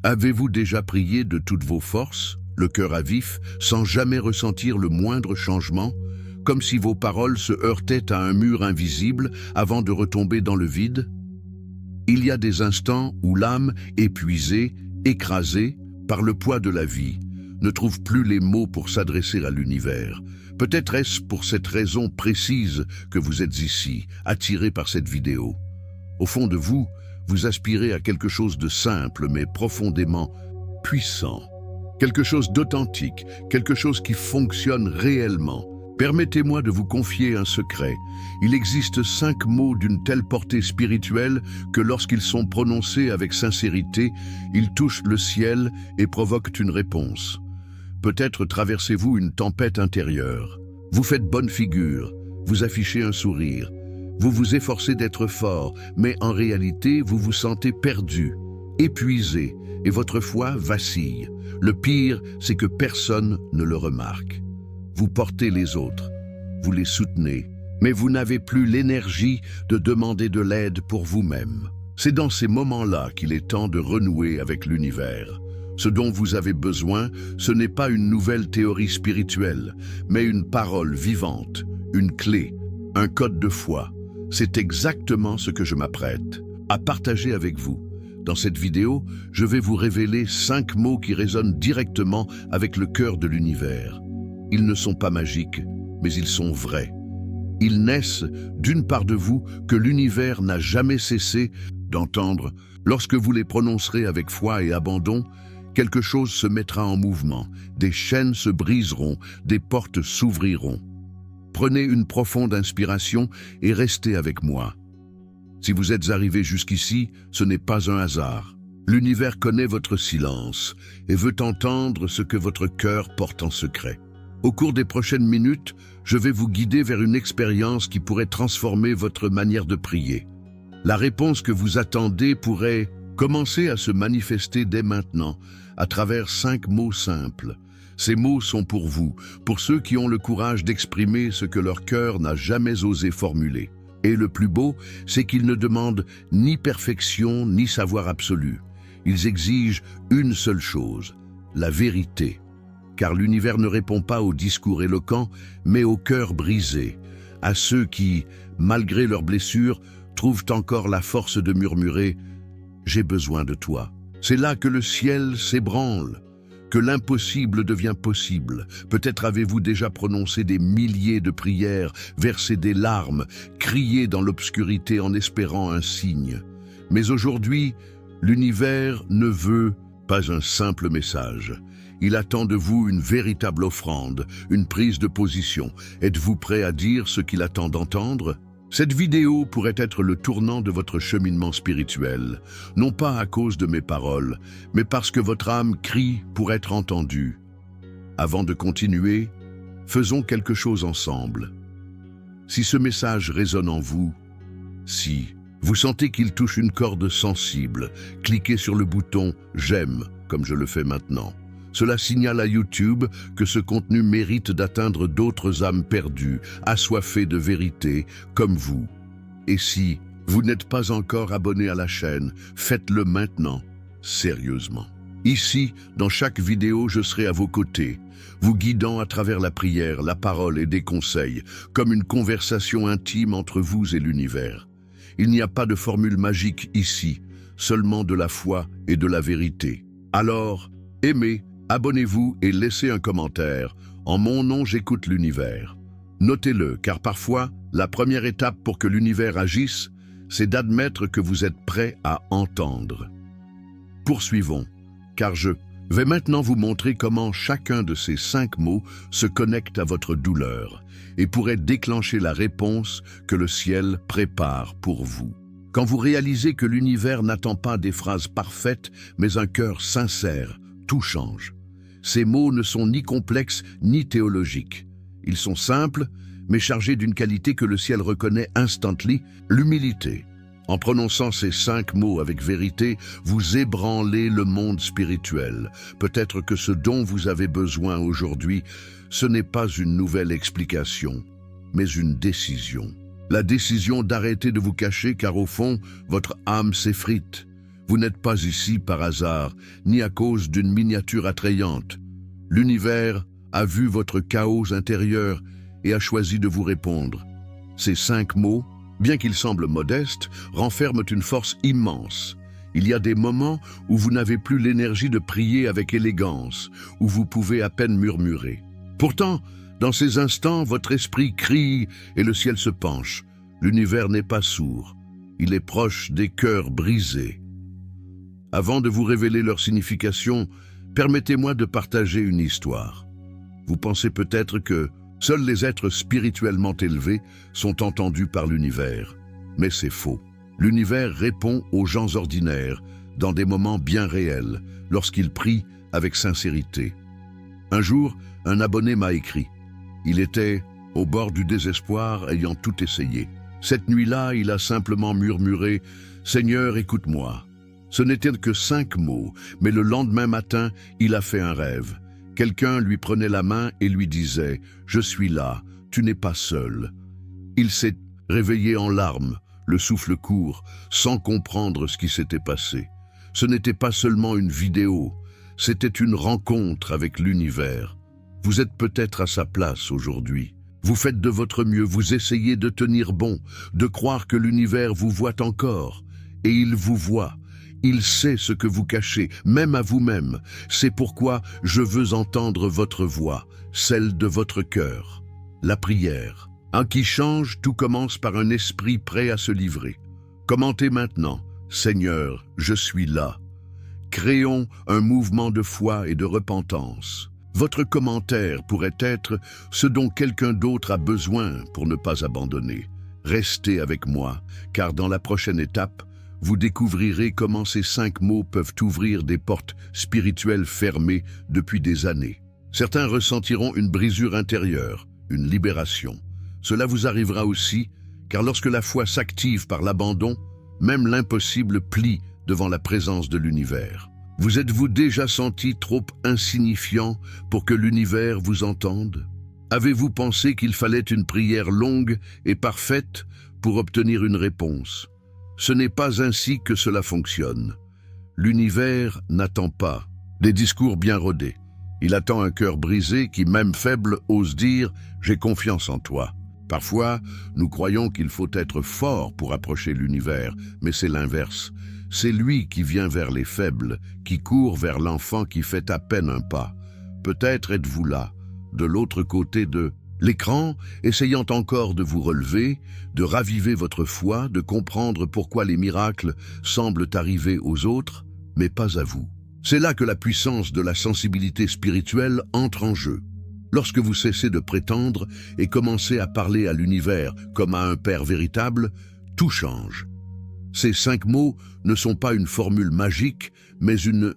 Avez-vous déjà prié de toutes vos forces, le cœur à vif, sans jamais ressentir le moindre changement, comme si vos paroles se heurtaient à un mur invisible avant de retomber dans le vide? Il y a des instants où l'âme, épuisée, écrasée par le poids de la vie, ne trouve plus les mots pour s'adresser à l'univers. Peut-être est-ce pour cette raison précise que vous êtes ici, attiré par cette vidéo. Au fond de vous, vous aspirez à quelque chose de simple mais profondément puissant. Quelque chose d'authentique, quelque chose qui fonctionne réellement. Permettez-moi de vous confier un secret. Il existe 5 mots d'une telle portée spirituelle que lorsqu'ils sont prononcés avec sincérité, ils touchent le ciel et provoquent une réponse. Peut-être traversez-vous une tempête intérieure. Vous faites bonne figure, vous affichez un sourire. Vous vous efforcez d'être fort, mais en réalité, vous vous sentez perdu, épuisé, et votre foi vacille. Le pire, c'est que personne ne le remarque. Vous portez les autres, vous les soutenez, mais vous n'avez plus l'énergie de demander de l'aide pour vous-même. C'est dans ces moments-là qu'il est temps de renouer avec l'univers. Ce dont vous avez besoin, ce n'est pas une nouvelle théorie spirituelle, mais une parole vivante, une clé, un code de foi. C'est exactement ce que je m'apprête à partager avec vous. Dans cette vidéo, je vais vous révéler 5 mots qui résonnent directement avec le cœur de l'univers. Ils ne sont pas magiques, mais ils sont vrais. Ils naissent d'une part de vous que l'univers n'a jamais cessé d'entendre. Lorsque vous les prononcerez avec foi et abandon, quelque chose se mettra en mouvement, des chaînes se briseront, des portes s'ouvriront. Prenez une profonde inspiration et restez avec moi. Si vous êtes arrivé jusqu'ici, ce n'est pas un hasard. L'univers connaît votre silence et veut entendre ce que votre cœur porte en secret. Au cours des prochaines minutes, je vais vous guider vers une expérience qui pourrait transformer votre manière de prier. La réponse que vous attendez pourrait commencer à se manifester dès maintenant, à travers 5 mots simples. Ces mots sont pour vous, pour ceux qui ont le courage d'exprimer ce que leur cœur n'a jamais osé formuler. Et le plus beau, c'est qu'ils ne demandent ni perfection ni savoir absolu. Ils exigent une seule chose, la vérité. Car l'univers ne répond pas aux discours éloquents, mais au cœur brisé, à ceux qui, malgré leurs blessures, trouvent encore la force de murmurer « J'ai besoin de toi ». C'est là que le ciel s'ébranle, que l'impossible devient possible. Peut-être avez-vous déjà prononcé des milliers de prières, versé des larmes, crié dans l'obscurité en espérant un signe. Mais aujourd'hui, l'univers ne veut pas un simple message. Il attend de vous une véritable offrande, une prise de position. Êtes-vous prêt à dire ce qu'il attend d'entendre? Cette vidéo pourrait être le tournant de votre cheminement spirituel, non pas à cause de mes paroles, mais parce que votre âme crie pour être entendue. Avant de continuer, faisons quelque chose ensemble. Si ce message résonne en vous, si vous sentez qu'il touche une corde sensible, cliquez sur le bouton « J'aime » comme je le fais maintenant. Cela signale à YouTube que ce contenu mérite d'atteindre d'autres âmes perdues, assoiffées de vérité, comme vous. Et si vous n'êtes pas encore abonné à la chaîne, faites-le maintenant, sérieusement. Ici, dans chaque vidéo, je serai à vos côtés, vous guidant à travers la prière, la parole et des conseils, comme une conversation intime entre vous et l'univers. Il n'y a pas de formule magique ici, seulement de la foi et de la vérité. Alors, aimez, abonnez-vous et laissez un commentaire. En mon nom, j'écoute l'univers. Notez-le, car parfois, la première étape pour que l'univers agisse, c'est d'admettre que vous êtes prêt à entendre. Poursuivons, car je vais maintenant vous montrer comment chacun de ces 5 mots se connecte à votre douleur et pourrait déclencher la réponse que le ciel prépare pour vous. Quand vous réalisez que l'univers n'attend pas des phrases parfaites, mais un cœur sincère, tout change. Ces mots ne sont ni complexes ni théologiques. Ils sont simples, mais chargés d'une qualité que le ciel reconnaît instantly, l'humilité. En prononçant ces 5 mots avec vérité, vous ébranlez le monde spirituel. Peut-être que ce dont vous avez besoin aujourd'hui, ce n'est pas une nouvelle explication, mais une décision. La décision d'arrêter de vous cacher car au fond, votre âme s'effrite. Vous n'êtes pas ici par hasard, ni à cause d'une miniature attrayante. L'univers a vu votre chaos intérieur et a choisi de vous répondre. Ces 5 mots, bien qu'ils semblent modestes, renferment une force immense. Il y a des moments où vous n'avez plus l'énergie de prier avec élégance, où vous pouvez à peine murmurer. Pourtant, dans ces instants, votre esprit crie et le ciel se penche. L'univers n'est pas sourd. Il est proche des cœurs brisés. Avant de vous révéler leur signification, permettez-moi de partager une histoire. Vous pensez peut-être que seuls les êtres spirituellement élevés sont entendus par l'univers. Mais c'est faux. L'univers répond aux gens ordinaires, dans des moments bien réels, lorsqu'ils prient avec sincérité. Un jour, un abonné m'a écrit. Il était au bord du désespoir, ayant tout essayé. Cette nuit-là, il a simplement murmuré « Seigneur, écoute-moi ». Ce n'étaient que 5 mots, mais le lendemain matin, il a fait un rêve. Quelqu'un lui prenait la main et lui disait « Je suis là, tu n'es pas seul ». Il s'est réveillé en larmes, le souffle court, sans comprendre ce qui s'était passé. Ce n'était pas seulement une vidéo, c'était une rencontre avec l'univers. Vous êtes peut-être à sa place aujourd'hui. Vous faites de votre mieux, vous essayez de tenir bon, de croire que l'univers vous voit encore. Et il vous voit. Il sait ce que vous cachez, même à vous-même. C'est pourquoi je veux entendre votre voix, celle de votre cœur. La prière. Un qui change, tout commence par un esprit prêt à se livrer. Commentez maintenant, Seigneur, je suis là. Créons un mouvement de foi et de repentance. Votre commentaire pourrait être ce dont quelqu'un d'autre a besoin pour ne pas abandonner. Restez avec moi, car dans la prochaine étape, vous découvrirez comment ces 5 mots peuvent ouvrir des portes spirituelles fermées depuis des années. Certains ressentiront une brisure intérieure, une libération. Cela vous arrivera aussi, car lorsque la foi s'active par l'abandon, même l'impossible plie devant la présence de l'univers. Vous êtes-vous déjà senti trop insignifiant pour que l'univers vous entende? Avez-vous pensé qu'il fallait une prière longue et parfaite pour obtenir une réponse? Ce n'est pas ainsi que cela fonctionne. L'univers n'attend pas des discours bien rodés. Il attend un cœur brisé qui, même faible, ose dire « j'ai confiance en toi ». Parfois, nous croyons qu'il faut être fort pour approcher l'univers, mais c'est l'inverse. C'est lui qui vient vers les faibles, qui court vers l'enfant qui fait à peine un pas. Peut-être êtes-vous là, de l'autre côté de l'écran, essayant encore de vous relever, de raviver votre foi, de comprendre pourquoi les miracles semblent arriver aux autres, mais pas à vous. C'est là que la puissance de la sensibilité spirituelle entre en jeu. Lorsque vous cessez de prétendre et commencez à parler à l'univers comme à un père véritable, tout change. Ces 5 mots ne sont pas une formule magique, mais une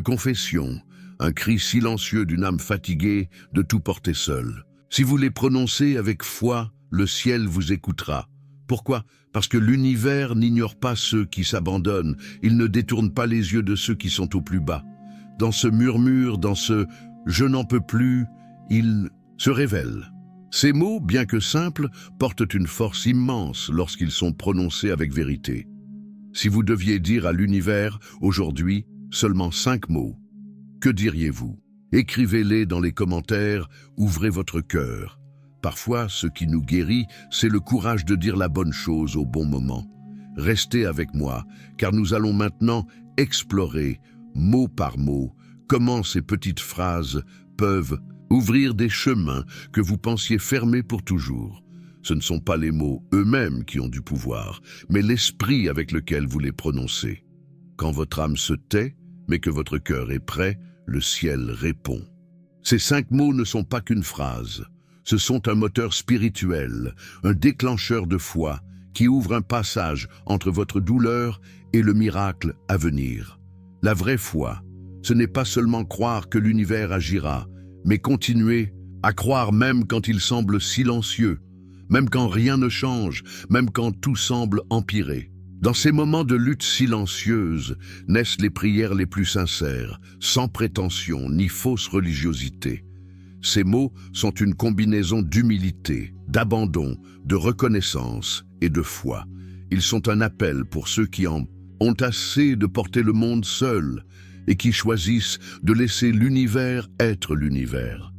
confession, un cri silencieux d'une âme fatiguée de tout porter seule. Si vous les prononcez avec foi, le ciel vous écoutera. Pourquoi? Parce que l'univers n'ignore pas ceux qui s'abandonnent, il ne détourne pas les yeux de ceux qui sont au plus bas. Dans ce murmure, dans ce « je n'en peux plus », il se révèle. Ces mots, bien que simples, portent une force immense lorsqu'ils sont prononcés avec vérité. Si vous deviez dire à l'univers, aujourd'hui, seulement 5 mots, que diriez-vous? Écrivez-les dans les commentaires, ouvrez votre cœur. Parfois, ce qui nous guérit, c'est le courage de dire la bonne chose au bon moment. Restez avec moi, car nous allons maintenant explorer, mot par mot, comment ces petites phrases peuvent ouvrir des chemins que vous pensiez fermés pour toujours. Ce ne sont pas les mots eux-mêmes qui ont du pouvoir, mais l'esprit avec lequel vous les prononcez. Quand votre âme se tait, mais que votre cœur est prêt, le ciel répond. Ces 5 mots ne sont pas qu'une phrase. Ce sont un moteur spirituel, un déclencheur de foi qui ouvre un passage entre votre douleur et le miracle à venir. La vraie foi, ce n'est pas seulement croire que l'univers agira, mais continuer à croire même quand il semble silencieux, même quand rien ne change, même quand tout semble empirer. Dans ces moments de lutte silencieuse naissent les prières les plus sincères, sans prétention ni fausse religiosité. Ces mots sont une combinaison d'humilité, d'abandon, de reconnaissance et de foi. Ils sont un appel pour ceux qui en ont assez de porter le monde seul et qui choisissent de laisser l'univers être l'univers.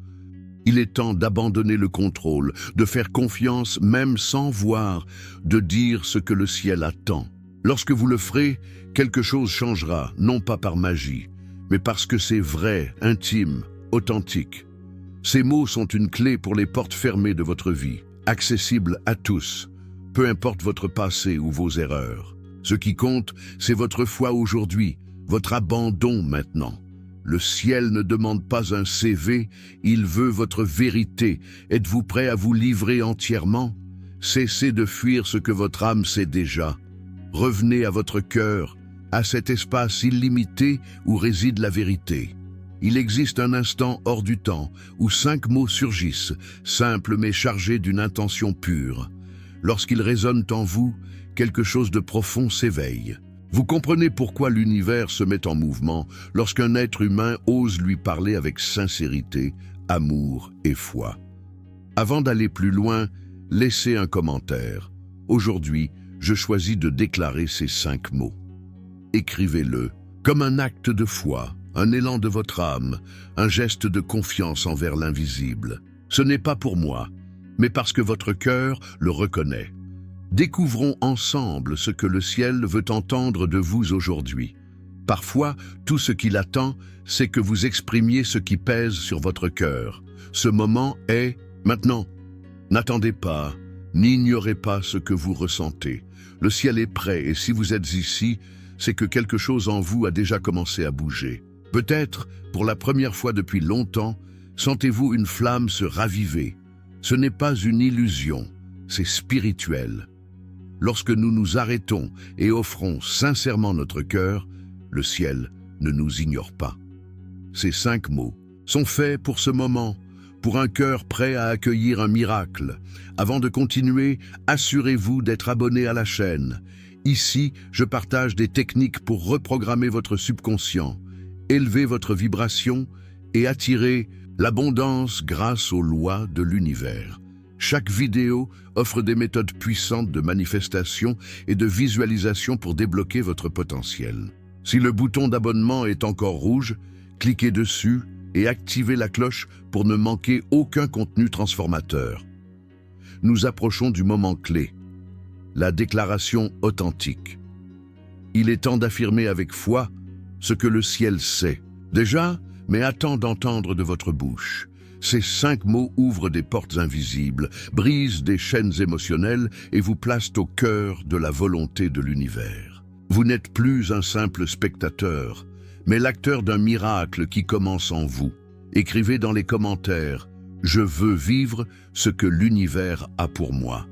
Il est temps d'abandonner le contrôle, de faire confiance même sans voir, de dire ce que le ciel attend. Lorsque vous le ferez, quelque chose changera, non pas par magie, mais parce que c'est vrai, intime, authentique. Ces mots sont une clé pour les portes fermées de votre vie, accessibles à tous, peu importe votre passé ou vos erreurs. Ce qui compte, c'est votre foi aujourd'hui, votre abandon maintenant. Le ciel ne demande pas un CV, il veut votre vérité. Êtes-vous prêt à vous livrer entièrement? Cessez de fuir ce que votre âme sait déjà. Revenez à votre cœur, à cet espace illimité où réside la vérité. Il existe un instant hors du temps où 5 mots surgissent, simples mais chargés d'une intention pure. Lorsqu'ils résonnent en vous, quelque chose de profond s'éveille. Vous comprenez pourquoi l'univers se met en mouvement lorsqu'un être humain ose lui parler avec sincérité, amour et foi. Avant d'aller plus loin, laissez un commentaire. Aujourd'hui, je choisis de déclarer ces 5 mots. Écrivez-le comme un acte de foi, un élan de votre âme, un geste de confiance envers l'invisible. Ce n'est pas pour moi, mais parce que votre cœur le reconnaît. Découvrons ensemble ce que le ciel veut entendre de vous aujourd'hui. Parfois, tout ce qu'il attend, c'est que vous exprimiez ce qui pèse sur votre cœur. Ce moment est maintenant. N'attendez pas, n'ignorez pas ce que vous ressentez. Le ciel est prêt et si vous êtes ici, c'est que quelque chose en vous a déjà commencé à bouger. Peut-être, pour la première fois depuis longtemps, sentez-vous une flamme se raviver. Ce n'est pas une illusion, c'est spirituel. Lorsque nous nous arrêtons et offrons sincèrement notre cœur, le ciel ne nous ignore pas. Ces 5 mots sont faits pour ce moment, pour un cœur prêt à accueillir un miracle. Avant de continuer, assurez-vous d'être abonné à la chaîne. Ici, je partage des techniques pour reprogrammer votre subconscient, élever votre vibration et attirer l'abondance grâce aux lois de l'univers. Chaque vidéo offre des méthodes puissantes de manifestation et de visualisation pour débloquer votre potentiel. Si le bouton d'abonnement est encore rouge, cliquez dessus et activez la cloche pour ne manquer aucun contenu transformateur. Nous approchons du moment clé, la déclaration authentique. Il est temps d'affirmer avec foi ce que le ciel sait. Déjà, mais attend d'entendre de votre bouche. Ces 5 mots ouvrent des portes invisibles, brisent des chaînes émotionnelles et vous placent au cœur de la volonté de l'univers. Vous n'êtes plus un simple spectateur, mais l'acteur d'un miracle qui commence en vous. Écrivez dans les commentaires « Je veux vivre ce que l'univers a pour moi ».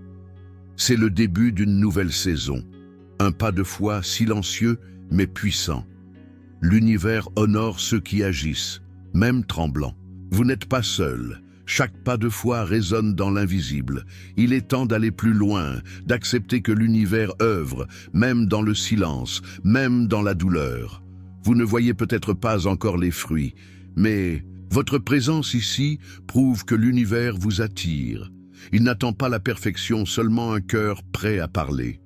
C'est le début d'une nouvelle saison, un pas de foi silencieux mais puissant. L'univers honore ceux qui agissent, même tremblants. Vous n'êtes pas seul. Chaque pas de foi résonne dans l'invisible. Il est temps d'aller plus loin, d'accepter que l'univers œuvre, même dans le silence, même dans la douleur. Vous ne voyez peut-être pas encore les fruits, mais votre présence ici prouve que l'univers vous attire. Il n'attend pas la perfection, seulement un cœur prêt à parler.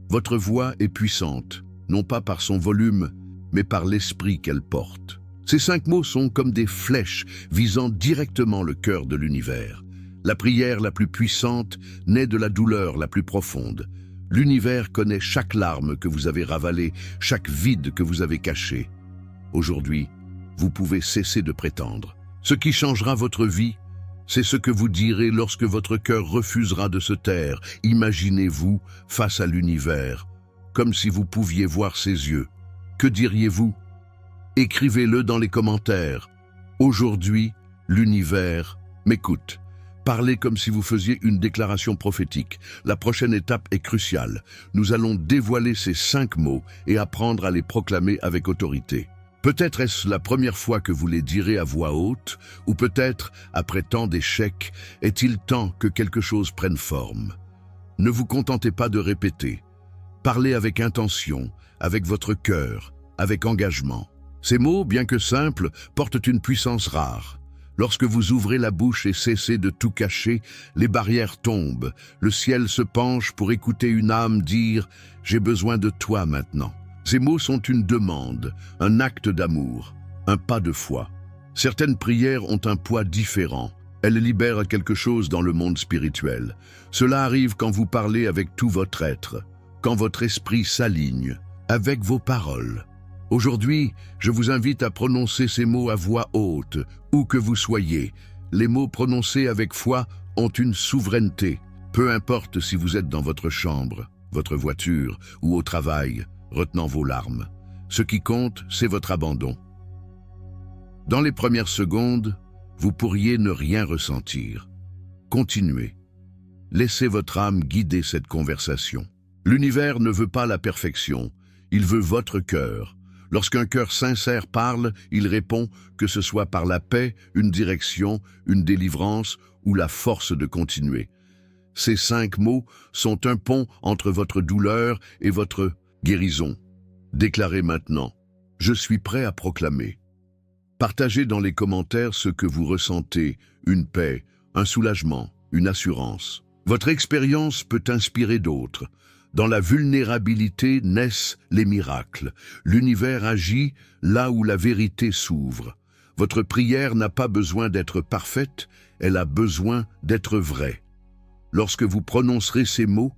Votre voix est puissante, non pas par son volume, mais par l'esprit qu'elle porte. Ces 5 mots sont comme des flèches visant directement le cœur de l'univers. La prière la plus puissante naît de la douleur la plus profonde. L'univers connaît chaque larme que vous avez ravalée, chaque vide que vous avez caché. Aujourd'hui, vous pouvez cesser de prétendre. Ce qui changera votre vie, c'est ce que vous direz lorsque votre cœur refusera de se taire. Imaginez-vous face à l'univers, comme si vous pouviez voir ses yeux. Que diriez-vous? Écrivez-le dans les commentaires. Aujourd'hui, l'univers m'écoute. Parlez comme si vous faisiez une déclaration prophétique. La prochaine étape est cruciale. Nous allons dévoiler ces 5 mots et apprendre à les proclamer avec autorité. Peut-être est-ce la première fois que vous les direz à voix haute, ou peut-être, après tant d'échecs, est-il temps que quelque chose prenne forme. Ne vous contentez pas de répéter. Parlez avec intention, avec votre cœur, avec engagement. Ces mots, bien que simples, portent une puissance rare. Lorsque vous ouvrez la bouche et cessez de tout cacher, les barrières tombent. Le ciel se penche pour écouter une âme dire « J'ai besoin de toi maintenant ». Ces mots sont une demande, un acte d'amour, un pas de foi. Certaines prières ont un poids différent. Elles libèrent quelque chose dans le monde spirituel. Cela arrive quand vous parlez avec tout votre être, quand votre esprit s'aligne avec vos paroles. Aujourd'hui, je vous invite à prononcer ces mots à voix haute, où que vous soyez. Les mots prononcés avec foi ont une souveraineté. Peu importe si vous êtes dans votre chambre, votre voiture ou au travail, retenant vos larmes. Ce qui compte, c'est votre abandon. Dans les premières secondes, vous pourriez ne rien ressentir. Continuez. Laissez votre âme guider cette conversation. L'univers ne veut pas la perfection, il veut votre cœur. Lorsqu'un cœur sincère parle, il répond, que ce soit par la paix, une direction, une délivrance ou la force de continuer. Ces 5 mots sont un pont entre votre douleur et votre guérison. Déclarez maintenant, je suis prêt à proclamer. Partagez dans les commentaires ce que vous ressentez, une paix, un soulagement, une assurance. Votre expérience peut inspirer d'autres. Dans la vulnérabilité naissent les miracles. L'univers agit là où la vérité s'ouvre. Votre prière n'a pas besoin d'être parfaite, elle a besoin d'être vraie. Lorsque vous prononcerez ces mots,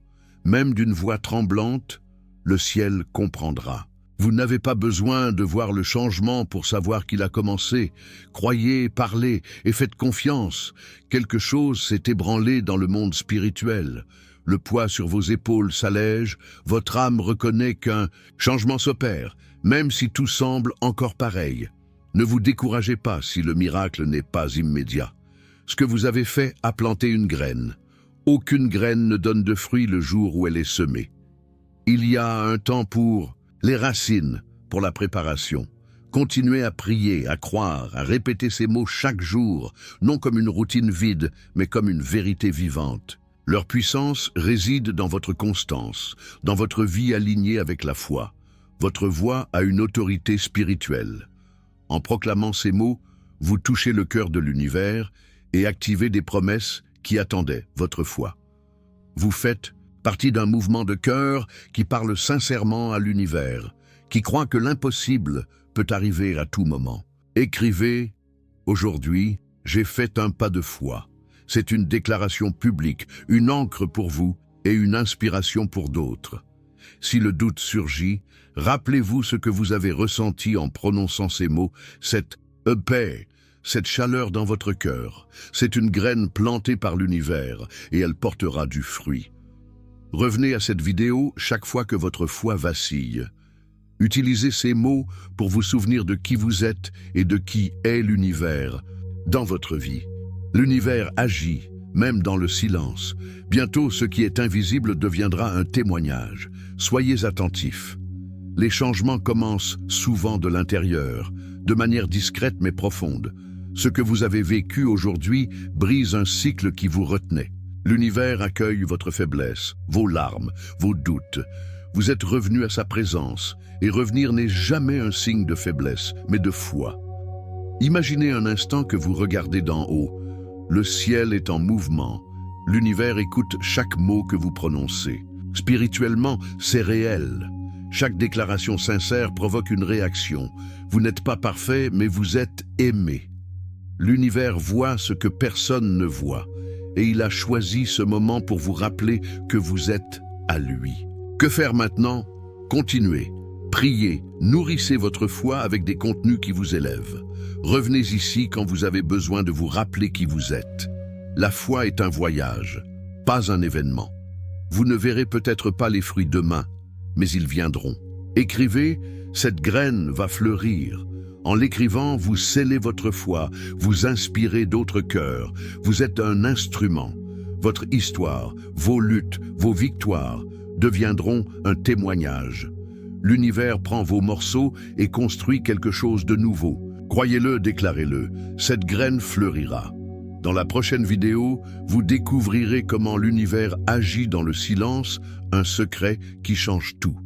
même d'une voix tremblante, le ciel comprendra. Vous n'avez pas besoin de voir le changement pour savoir qu'il a commencé. Croyez, parlez et faites confiance. Quelque chose s'est ébranlé dans le monde spirituel. Le poids sur vos épaules s'allège, votre âme reconnaît qu'un changement s'opère, même si tout semble encore pareil. Ne vous découragez pas si le miracle n'est pas immédiat. Ce que vous avez fait a planté une graine. Aucune graine ne donne de fruits le jour où elle est semée. Il y a un temps pour les racines, pour la préparation. Continuez à prier, à croire, à répéter ces mots chaque jour, non comme une routine vide, mais comme une vérité vivante. Leur puissance réside dans votre constance, dans votre vie alignée avec la foi. Votre voix a une autorité spirituelle. En proclamant ces mots, vous touchez le cœur de l'univers et activez des promesses qui attendaient votre foi. Vous faites partie d'un mouvement de cœur qui parle sincèrement à l'univers, qui croit que l'impossible peut arriver à tout moment. Écrivez « Aujourd'hui, j'ai fait un pas de foi ». C'est une déclaration publique, une encre pour vous et une inspiration pour d'autres. Si le doute surgit, rappelez-vous ce que vous avez ressenti en prononçant ces mots, cette paix, cette chaleur dans votre cœur. C'est une graine plantée par l'univers et elle portera du fruit. Revenez à cette vidéo chaque fois que votre foi vacille. Utilisez ces mots pour vous souvenir de qui vous êtes et de qui est l'univers dans votre vie. L'univers agit, même dans le silence. Bientôt, ce qui est invisible deviendra un témoignage. Soyez attentifs. Les changements commencent souvent de l'intérieur, de manière discrète mais profonde. Ce que vous avez vécu aujourd'hui brise un cycle qui vous retenait. L'univers accueille votre faiblesse, vos larmes, vos doutes. Vous êtes revenu à sa présence, et revenir n'est jamais un signe de faiblesse, mais de foi. Imaginez un instant que vous regardez d'en haut. Le ciel est en mouvement. L'univers écoute chaque mot que vous prononcez. Spirituellement, c'est réel. Chaque déclaration sincère provoque une réaction. Vous n'êtes pas parfait, mais vous êtes aimé. L'univers voit ce que personne ne voit, et il a choisi ce moment pour vous rappeler que vous êtes à lui. Que faire maintenant? Continuez. Priez, nourrissez votre foi avec des contenus qui vous élèvent. Revenez ici quand vous avez besoin de vous rappeler qui vous êtes. La foi est un voyage, pas un événement. Vous ne verrez peut-être pas les fruits demain, mais ils viendront. Écrivez, cette graine va fleurir. En l'écrivant, vous scellez votre foi, vous inspirez d'autres cœurs. Vous êtes un instrument. Votre histoire, vos luttes, vos victoires deviendront un témoignage. L'univers prend vos morceaux et construit quelque chose de nouveau. Croyez-le, déclarez-le, cette graine fleurira. Dans la prochaine vidéo, vous découvrirez comment l'univers agit dans le silence, un secret qui change tout.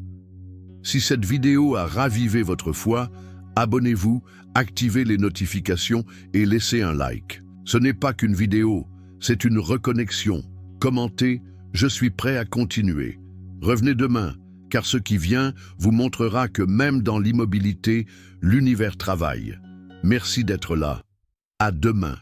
Si cette vidéo a ravivé votre foi, abonnez-vous, activez les notifications et laissez un like. Ce n'est pas qu'une vidéo, c'est une reconnexion. Commentez, je suis prêt à continuer. Revenez demain, car ce qui vient vous montrera que même dans l'immobilité, l'univers travaille. Merci d'être là. À demain.